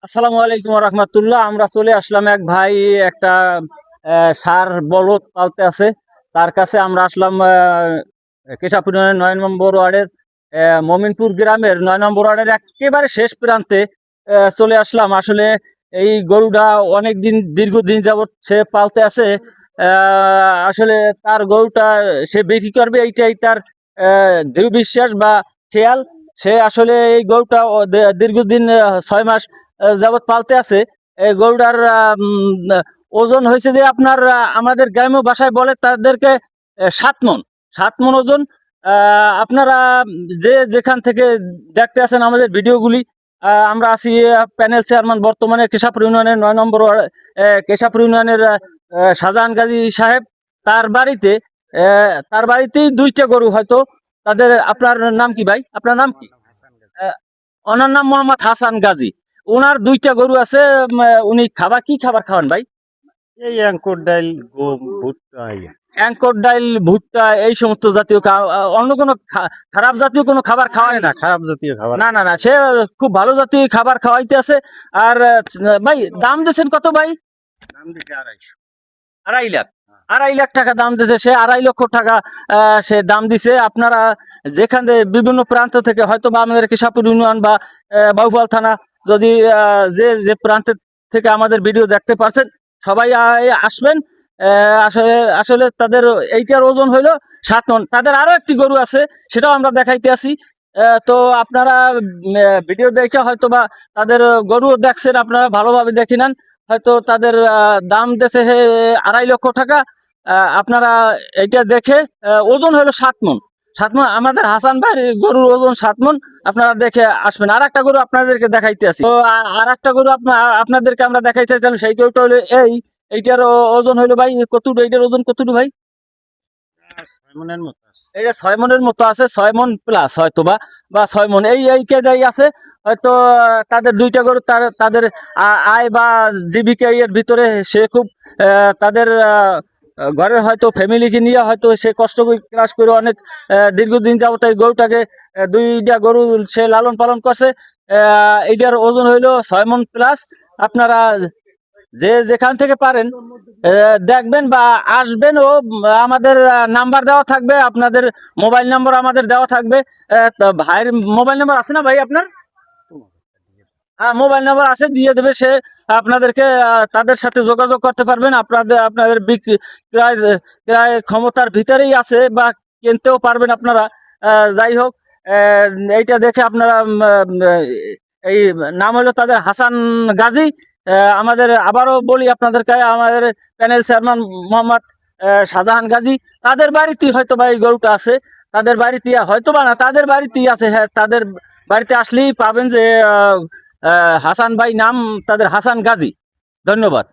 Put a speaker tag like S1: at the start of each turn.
S1: আসসালামু আলাইকুম রহমতুল্লাহ। আমরা চলে আসলাম, এক ভাই একটা ষাঁড় বলদ পালতে আছে, তার কাছে আমরা আসলাম। কেশাপুর 9 নম্বর ওয়ার্ডের মমিনপুর গ্রামের 9 নম্বর ওয়ার্ডের একেবারে শেষ প্রান্তে চলে আসলাম। আসলে এই গরুটা অনেক দিন, দীর্ঘদিন যাবৎ সে পালতে আছে। আসলে তার গরুটা সে বিক্রি করবে, এইটাই তার দৃঢ় বিশ্বাস বা খেয়াল। সে আসলে এই গরুটা দীর্ঘদিন 6 মাস যাবৎ পালতে আছে। এই গরুটার ওজন হয়েছে যে আপনার আমাদের গ্রাম্য ভাষায় বলে তাদেরকে 7 মণ। 7 মণ ওজন। আপনারা যে যেখান থেকে দেখতে আছেন আমাদের ভিডিওগুলি, আমরা আছি প্যানেল চেয়ারম্যান বর্তমানে কেশাপুর ইউনিয়নের 9 নম্বর ওয়ার্ড, কেশাপুর ইউনিয়নের শাহজাহান গাজী সাহেব। তার বাড়িতে তার বাড়িতেই 2টা গরু হয়তো তাদের। আপনার নাম কি ভাই? আপনার নাম কি? ওনার নাম মোহাম্মদ হাসান গাজী। ওনার 2টা গরু আছে। উনি কি খাবার খাওয়ান ভাই?
S2: এই অ্যাঙ্কুর ডাইল, গম, ভুট্টা।
S1: অ্যাঙ্কর ডাইল, ভুট্টা, এই সমস্ত জাতীয় অন্য কোনো খারাপ জাতীয় কোনো খাবার খাওয়ায় না?
S2: না, খারাপ জাতীয় খাবার।
S1: না, না, না, সে খুব ভালো জাতীয় খাবার খাওয়াইতে আছে। আর ভাই, দাম দিয়েছেন কত ভাই?
S2: দাম দিছে 250।
S1: 2.5 লাখ। 2.5 লাখ টাকা দাম দিতে, সে 2.5 লক্ষ টাকা সে দাম দিছে। আপনারা যেখানে বিভিন্ন প্রান্ত থেকে হয়তো বা আমাদের কেশাপুর ইউনিয়ন বা বাউফল থানা, যদি যে যে প্রান্তের থেকে আমাদের ভিডিও দেখতে পারছেন, সবাই আসবেন। আসলে আসলে তাদের এইটার ওজন হইলো 7 মণ। তাদের আরো একটি গরু আছে, সেটাও আমরা দেখাইতে আছি। তো আপনারা ভিডিও দেখে হয়তো বা তাদের গরু দেখছেন, আপনারা ভালোভাবে দেখে নেন। হয়তো তাদের দাম দেশে 2.5 লক্ষ টাকা। আপনারা এটা দেখে, ওজন হলো 7 মণ। 7 মণ আমাদের হাসান ভাই গরুর ওজন 7 মণ। আপনারা দেখে আসবেন। আর একটা গরু আপনাদেরকে দেখাইতে আছি। তো আর একটা গরু আপনাদেরকে আমরা দেখাইতে চাইছিলাম। সেই গরুটা হলো এইটার ওজন হইলো ভাই কতটুকু? এইটার ওজন কতটুকু ভাই?
S2: 6 মনের মতো আছে।
S1: এটা 6 মণের মতো আছে, 6 মণ প্লাস হয়তো বা 6 মণ এই কেদাই আছে। হয়তো তাদের 2টা গরু তাদের আয় বা জীবিকা এর ভিতরে সে খুব তাদের ঘরের হয়তো ফ্যামিলিকে নিয়ে হয়তো সে কষ্ট করে ক্লাস করে অনেক দীর্ঘদিন যাবত এই গরুটাকে 2টা গরু সে লালন পালন করছে। এইটার ওজন হইলো 6 মণ প্লাস। আপনারা যে যেখান থেকে পারেন দেখবেন বা আসবেন। ও আমাদের নাম্বার দেওয়া থাকবে, আপনাদের মোবাইল নাম্বার আমাদের দেওয়া থাকবে। তো ভাইয়ের মোবাইল নাম্বার আছে না ভাই আপনার? হ্যাঁ, মোবাইল নাম্বার আছে, দিয়ে দেবে সে। আপনাদেরকে তাদের সাথে যোগাযোগ করতে পারবেন। আপনাদের ক্রয় ক্রয় ক্ষমতার ভিতরেই আছে বা কিনতেও পারবেন আপনারা। যাই হোক, আহ, এইটা দেখে আপনারা এই নাম হলো তাদের হাসান গাজী। আমাদের আবারও বলি আপনাদেরকে, আমাদের প্যানেল চেয়ারম্যান মোহাম্মদ শাহজাহান গাজী। তাদের বাড়িতেই হয়তো বা এই গরুটা আছে। তাদের বাড়িতে হয়তো বা না, তাদের বাড়িতেই আছে। হ্যাঁ, তাদের বাড়িতে আসলেই পাবেন যে হাসান ভাই নাম তাদের হাসান গাজী। ধন্যবাদ।